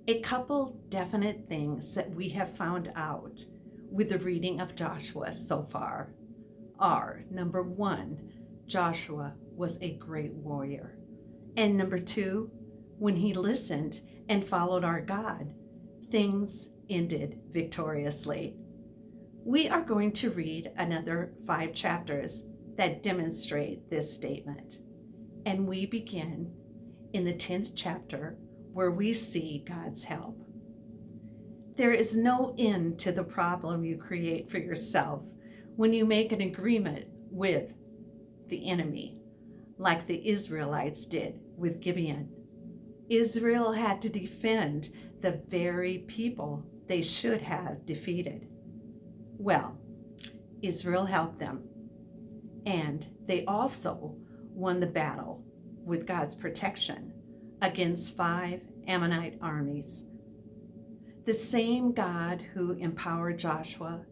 A couple definite things that we have found out with the reading of Joshua so far are number one, Joshua was a great warrior. And number two, when he listened and followed our God, things ended victoriously. We are going to read another 5 chapters that demonstrate this statement. And we begin in the 10th chapter where we see God's help. There is no end to the problem you create for yourself when you make an agreement with the enemy, like the Israelites did with Gibeon. Israel had to defend the very people they should have defeated. Well, Israel helped them, and they also won the battle with God's protection against 5 Ammonite armies. The same God who empowered Joshua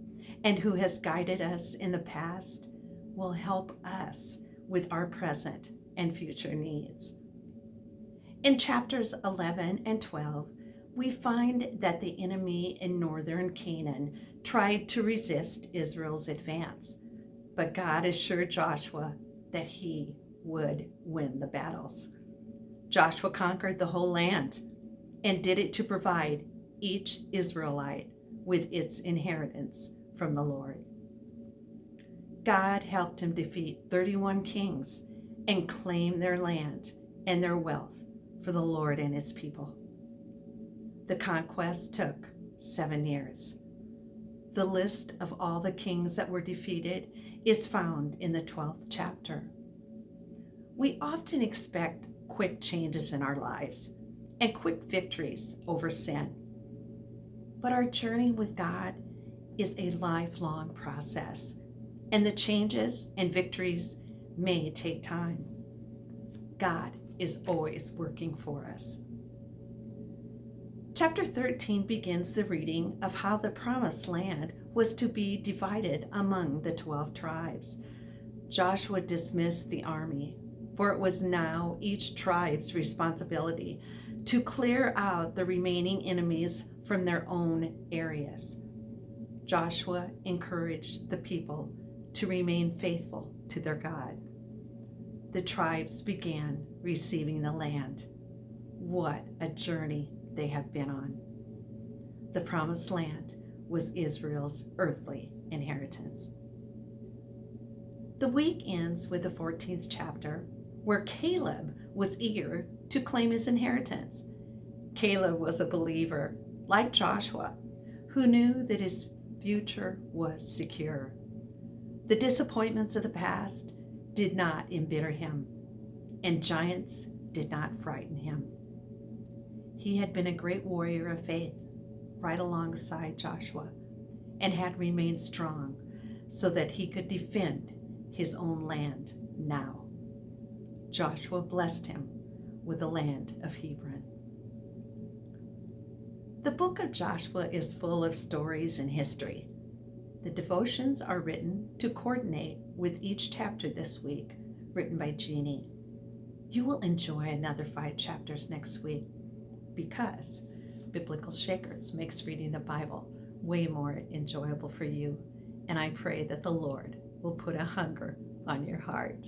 and who has guided us in the past will help us with our present and future needs. In chapters 11 and 12, we find that the enemy in northern Canaan tried to resist Israel's advance, but God assured Joshua that he would win the battles. Joshua conquered the whole land and did it to provide each Israelite with its inheritance from the Lord. God helped him defeat 31 kings and claim their land and their wealth for the Lord and his people. The conquest took 7 years. The list of all the kings that were defeated is found in the 12th chapter. We often expect quick changes in our lives and quick victories over sin. But our journey with God is a lifelong process, and the changes and victories may take time. God is always working for us. Chapter 13 begins the reading of how the promised land was to be divided among the 12 tribes. Joshua dismissed the army, for it was now each tribe's responsibility to clear out the remaining enemies from their own areas. Joshua encouraged the people to remain faithful to their God. The tribes began receiving the land. What a journey they have been on. The promised land was Israel's earthly inheritance. The week ends with the 14th chapter, where Caleb was eager to claim his inheritance. Caleb was a believer, like Joshua, who knew that his future was secure. The disappointments of the past did not embitter him, and giants did not frighten him. He had been a great warrior of faith right alongside Joshua and had remained strong so that he could defend his own land now. Joshua blessed him with the land of Hebron. The book of Joshua is full of stories and history. The devotions are written to coordinate with each chapter this week, written by Jeannie. You will enjoy another 5 chapters next week because Biblical Shakers makes reading the Bible way more enjoyable for you, and I pray that the Lord will put a hunger on your heart.